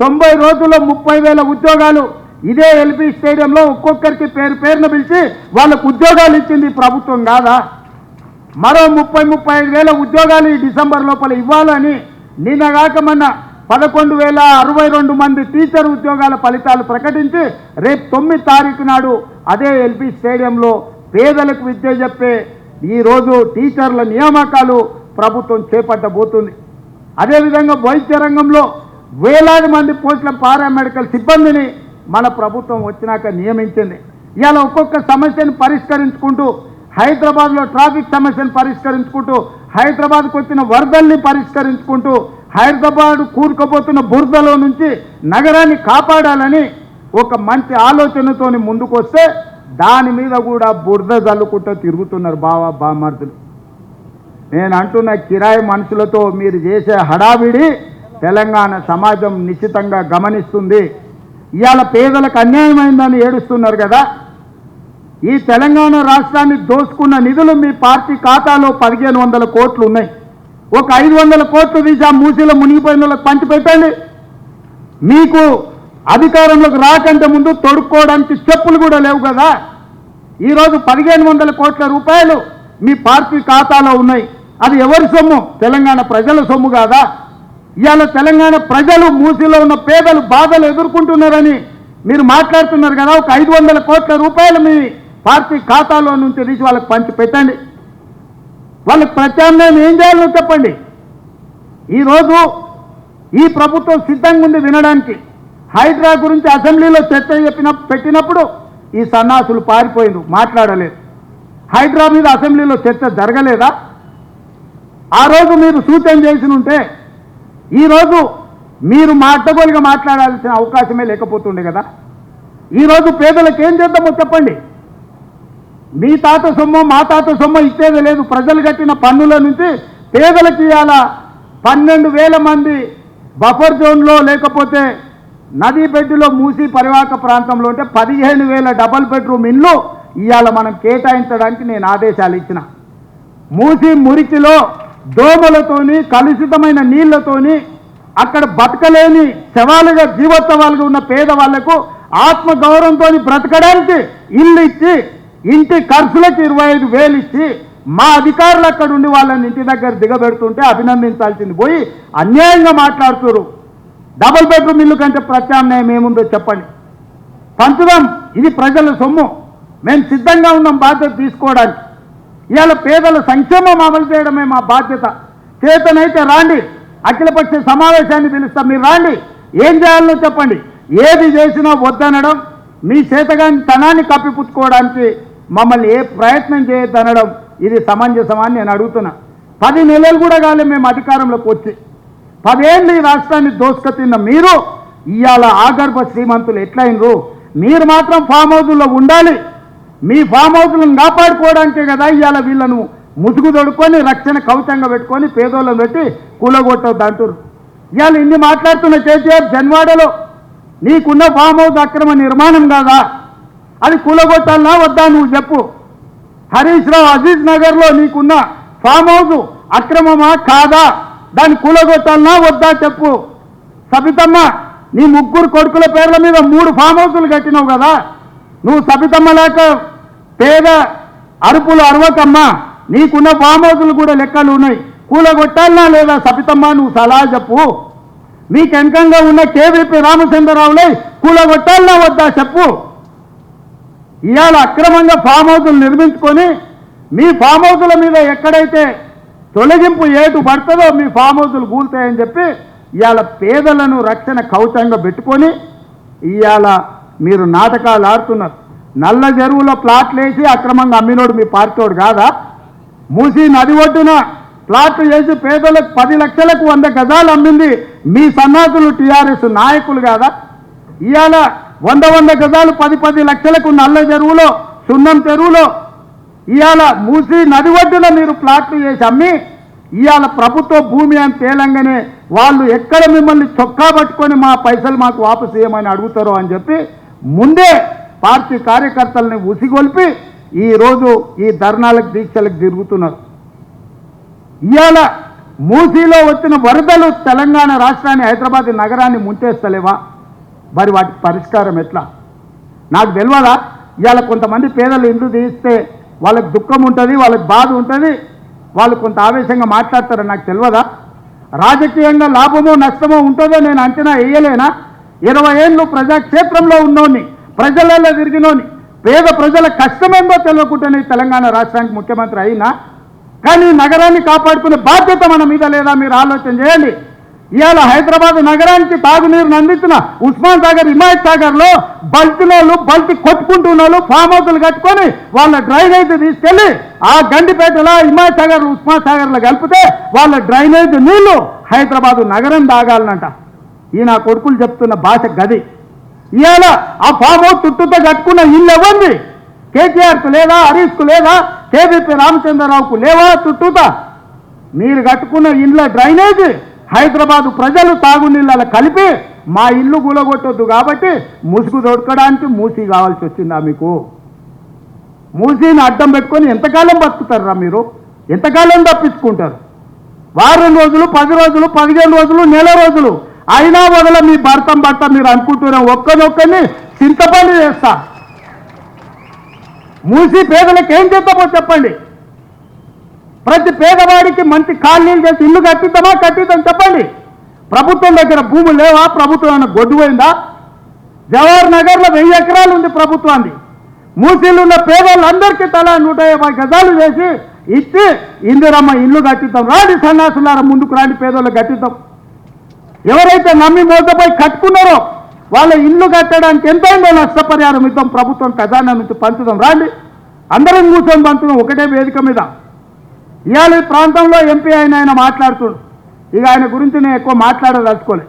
90 రోజుల్లో 30,000 ఉద్యోగాలు ఇదే ఎల్బీ స్టేడియంలో ఒక్కొక్కరికి పేరున పిలిచి వాళ్ళకు ఉద్యోగాలు ఇచ్చింది ప్రభుత్వం కాదా? మరో 35,000 ఉద్యోగాలు ఈ డిసెంబర్ లోపల ఇవ్వాలని నిన్నగాక మొన్న 11,062 మంది టీచర్ ఉద్యోగాల ఫలితాలు ప్రకటించి రేపు 9 తారీఖు నాడు అదే ఎల్బీ స్టేడియంలో పేదలకు విద్య చెప్పే ఈరోజు టీచర్ల నియామకాలు ప్రభుత్వం చేపట్టబోతుంది. అదేవిధంగా వైద్య రంగంలో వేలాది మంది పోస్టుల పారామెడికల్ సిబ్బందిని మన ప్రభుత్వం వచ్చినాక నియమించింది. ఇవాళ ఒక్కొక్క సమస్యను పరిష్కరించుకుంటూ హైదరాబాద్లో ట్రాఫిక్ సమస్యను పరిష్కరించుకుంటూ హైదరాబాద్కు వచ్చిన వరదల్ని పరిష్కరించుకుంటూ హైదరాబాద్ కూరుకుపోతున్న బురదలో నుంచి నగరాన్ని కాపాడాలని ఒక మంచి ఆలోచనతో ముందుకు వస్తే దాని మీద కూడా బురద జల్లుకుంటూ తిరుగుతున్నారు బామర్దులు. నేను అంటున్న కిరాయి మనుషులతో మీరు చేసే హడావిడి తెలంగాణ సమాజం నిశ్చితంగా గమనిస్తుంది. ఇవాళ పేదలకు అన్యాయమైందని ఏడుస్తున్నారు కదా. ఈ తెలంగాణ రాష్ట్రాన్ని దోచుకున్న నిధులు మీ పార్టీ ఖాతాలో 1,500 కోట్లు ఉన్నాయి. ఒక 500 కోట్లు తీసి ఆ మూసీలో మునిగిపోయిన వాళ్ళకి పంచిపెట్టండి. మీకు అధికారంలోకి రాకంటే ముందు తొడుక్కోవడానికి చెప్పులు కూడా లేవు కదా. ఈరోజు 1,500 కోట్ల రూపాయలు మీ పార్టీ ఖాతాలో ఉన్నాయి. అది ఎవరి సొమ్ము? తెలంగాణ ప్రజల సొమ్ము కాదా? ఇవాళ తెలంగాణ ప్రజలు మూసీలో ఉన్న పేదలు బాధలు ఎదుర్కొంటున్నారని మీరు మాట్లాడుతున్నారు కదా. ఒక 500 కోట్ల రూపాయలు మీ పార్టీ ఖాతాలో నుంచి తీసి వాళ్ళకి పంచి పెట్టండి. వాళ్ళకి ప్రత్యామ్నాయం ఏం చేయాలో చెప్పండి. ఈరోజు ఈ ప్రభుత్వం సిద్ధంగా ఉంది వినడానికి. హైడ్రా గురించి అసెంబ్లీలో చర్చ పెట్టినప్పుడు ఈ సన్నాసులు పారిపోయింది, మాట్లాడలేదు. హైడ్రా మీద అసెంబ్లీలో చర్చ జరగలేదా? ఆ రోజు మీరు సూచన చేసి ఉంటే ఈరోజు మీరు మా అడ్డగోలుగా మాట్లాడాల్సిన అవకాశమే లేకపోతుండే కదా. ఈరోజు పేదలకు ఏం చేద్దామో చెప్పండి. మీ తాత సొమ్ము మా తాత సొమ్ము ఇచ్చేది లేదు. ప్రజలు కట్టిన పన్నుల నుంచి పేదలకు ఇవాళ 12,000 మంది బఫర్ జోన్లో లేకపోతే నదీ బెడ్డులో మూసి పరివాహక ప్రాంతంలో ఉంటే 15,000 డబల్ బెడ్రూమ్ ఇళ్ళు ఇవాళ మనం కేటాయించడానికి నేను ఆదేశాలు ఇచ్చిన. మూసి మురికిలో దోమలతోని కలుషితమైన నీళ్లతోని అక్కడ బతకలేని శవాలుగా జీవోత్సవాలుగా ఉన్న పేదవాళ్లకు ఆత్మగౌరవంతో బ్రతకడానికి ఇల్లు ఇచ్చి ఇంటి ఖర్చులకు 25,000 ఇచ్చి మా అధికారులు అక్కడ ఉండి వాళ్ళని ఇంటి దగ్గర దిగబెడుతుంటే అభినందించాల్సింది పోయి అన్యాయంగా మాట్లాడుతున్నారు. డబుల్ బెడ్రూమ్ ఇల్లు కంటే ప్రత్యామ్నాయం ఏముందో చెప్పండి. పంచుదాం, ఇది ప్రజల సొమ్ము. మేము సిద్ధంగా ఉన్నాం బాధ్యత తీసుకోవడానికి. ఇవాళ పేదల సంక్షేమం అమలు చేయడమే మా బాధ్యత. చేతనైతే రాండి, అఖిలపక్ష సమావేశాన్ని పిలుస్తాం, మీరు రాండి, ఏం చేయాలో చెప్పండి. ఏది చేసినా వద్దనడం, మీ చేతగాని తనాన్ని కప్పిపుచ్చుకోవడానికి మమ్మల్ని ఏ ప్రయత్నం చేయొద్దనడం ఇది సమంజసమని నేను అడుగుతున్నా. 10 నెలలు కూడా కాలే మేము అధికారంలోకి వచ్చి. 10 ఏళ్ళు ఈ రాష్ట్రాన్ని దోసుక తిన్న మీరు ఇవాళ ఆగర్భ శ్రీమంతులు ఎట్లయినరు? మీరు మాత్రం ఫామ్ హౌజుల్లో ఉండాలి. మీ ఫామ్ హౌజులను కాపాడుకోవడానికే కదా ఇవాళ వీళ్ళను ముసుగు తొడుక్కొని రక్షణ కవచంగా పెట్టుకొని పేదోళ్ళని పెట్టి కూలగొట్టొద్దు అంటారు. ఇవాళ ఇన్ని మాట్లాడుతున్న కేసీఆర్ జన్వాడలో నీకున్న ఫామ్ హౌస్ అక్రమ నిర్మాణం కాదా? అది కూలగొట్టాలనా వద్దా నువ్వు చెప్పు. హరీష్ రావు అజీజ్ నగర్లో నీకున్న ఫామ్ హౌస్ అక్రమమా కాదా? దాన్ని కూలగొట్టాలనా వద్దా చెప్పు. సబితమ్మ, నీ 3 కొడుకుల పేర్ల మీద 3 ఫామ్ హౌసులు కట్టినావు కదా. నువ్వు సబితమ్మ లేక పేద అరుపులు అరవకమ్మా. నీకున్న ఫామ్ హౌసులు కూడా లెక్కలు ఉన్నాయి. కూలగొట్టాలనా లేదా సబితమ్మ? నువ్వు సలహా చెప్పు. మీకు వెనకంగా ఉన్న కేవీపీ రామచంద్రరావులే కూలగొట్టాలనా వద్దా చెప్పు. ఇవాళ అక్రమంగా ఫామ్ హౌసులు నిర్మించుకొని మీ ఫామ్ హౌసుల మీద ఎక్కడైతే తొలగింపు ఏటు పడుతుందో మీ ఫామ్ హౌసులు కూలుతాయని చెప్పి ఇవాళ పేదలను రక్షణ కవచంగా పెట్టుకొని ఇవాళ మీరు నాటకాలు ఆడుతున్నారు. నల్ల చెరువులో ప్లాట్లు వేసి అక్రమంగా అమ్మినోడు మీ పార్టీోడు కాదా? మూసి నది ఒడ్డున ప్లాట్లు వేసి పేదలకు 10 లక్షలకు 100 గజాలు అమ్మింది మీ సన్నాసులు టీఆర్ఎస్ నాయకులు కాదా? ఇవాళ 100 గజాలు 10 లక్షలకు నల్ల చెరువులో సున్నం చెరువులో ఇవాళ మూసి నది ఒడ్డున మీరు ప్లాట్లు చేసి అమ్మి ఇవాళ ప్రభుత్వ భూమి అని తేలంగానే వాళ్ళు ఎక్కడ మిమ్మల్ని చొక్కా పట్టుకొని మా పైసలు మాకు వాపసు చేయమని అడుగుతారో అని చెప్పి ముందే పార్టీ కార్యకర్తల్ని ఉసిగొల్పి ఈరోజు ఈ ధర్నాలకు దీక్షలకు తిరుగుతున్నారు. ఇవాళ మూసీలో వచ్చిన వరదలు తెలంగాణ రాష్ట్రాన్ని, హైదరాబాద్ నగరాన్ని ముంచేస్తలేవా? మరి వాటి పరిష్కారం ఎట్లా? నాకు తెలియదా? ఇవాళ కొంతమంది పేదలు ఇల్లు తీస్తే వాళ్ళకి దుఃఖం ఉంటుంది, వాళ్ళకి బాధ ఉంటుంది, వాళ్ళు కొంత ఆవేశంగా మాట్లాడతారని నాకు తెలియదా? రాజకీయంగా లాభమో నష్టమో ఉంటుందో నేను అంచనా వేయలేనా? 20 ఏళ్ళు ప్రజాక్షేత్రంలో ఉన్నోని, ప్రజలలో తిరిగినోని, పేద ప్రజల కష్టమేందో తెలియకుండానే తెలంగాణ రాష్ట్రానికి ముఖ్యమంత్రి అయినా. కానీ నగరాన్ని కాపాడుకునే బాధ్యత మన మీద లేదా? మీరు ఆలోచన చేయండి. ఇవాళ హైదరాబాద్ నగరానికి తాగునీరుని అందించిన ఉస్మాన్ సాగర్, హిమాయత్ సాగర్లో బల్తిలోళ్ళు బల్తి కొట్టుకుంటున్న ఫామ్ హౌస్లు కట్టుకొని వాళ్ళ డ్రైనేజ్ తీసుకెళ్లి ఆ గండిపేటలో, హిమాయత్ సాగర్, ఉస్మాన్ సాగర్లో కలిపితే వాళ్ళ డ్రైనేజ్ నీళ్లు హైదరాబాద్ నగరం తాగాలనంట. ఈ నా కొడుకులు చెప్తున్న భాష గది. ఇవాళ ఆ ఫామ్ హౌస్ చుట్టూతో కట్టుకున్న ఇల్లు ఎవరిది? కేటీఆర్కు లేదా? హరీష్కు లేదా? కేవీపీ రామచంద్రరావుకు లేవా? చుట్టూతా మీరు కట్టుకున్న ఇండ్ల డ్రైనేజ్ హైదరాబాదు ప్రజలు తాగునీళ్ళ కలిపి మా ఇల్లు కూలగొట్టొద్దు కాబట్టి ముసుగు దొరకడానికి మూసీ కావాల్సి వచ్చిందా మీకు? మూసీని అడ్డం పెట్టుకొని ఎంతకాలం బతుకుతారా మీరు? ఎంతకాలం తప్పించుకుంటారు? వారం రోజులు, 10 రోజులు, 15 రోజులు, నెల రోజులు అయినా వదల మీ భర్త మీరు అనుకుంటున్నాం ఒక్కనొక్కని చింతపండు చేస్తా. మూసి పేదలకు ఏం చేద్దామో చెప్పండి. ప్రతి పేదవాడికి మంచి కాలనీలు చేసి ఇల్లు కట్టిద్దాం చెప్పండి. ప్రభుత్వం దగ్గర భూములు లేవా? ప్రభుత్వం ఏమైనా గొడ్డుపోయిందా? జవహర్ నగర్లో 1000 ఎకరాలు ఉంది ప్రభుత్వాన్ని. మూసీలు ఉన్న పేదవాళ్ళందరికీ తలా 150 గజాలు చేసి ఇచ్చి ఇందిరమ్మ ఇల్లు కట్టిద్దాం. రాండి సన్నాసులారా, ముందుకు రాండి, పేదోళ్ళకి కట్టిద్దాం. ఎవరైతే నమ్మి మోసపోయి కట్టుకున్నారో వాళ్ళ ఇల్లు కట్టడానికి ఎంతైందో నష్టపరిహారం ఇద్దాం, ప్రభుత్వం ఖజానా నుంచి పంచుదాం. రాండి, అందరం కూర్చొని పంచుదాం ఒకటే వేదిక మీద. ఇవాళ ఈ ప్రాంతంలో ఎంపీ ఆయన మాట్లాడుతున్నాడు. ఇక ఆయన గురించి నేను ఎక్కువ మాట్లాడదలుచుకోలేదు.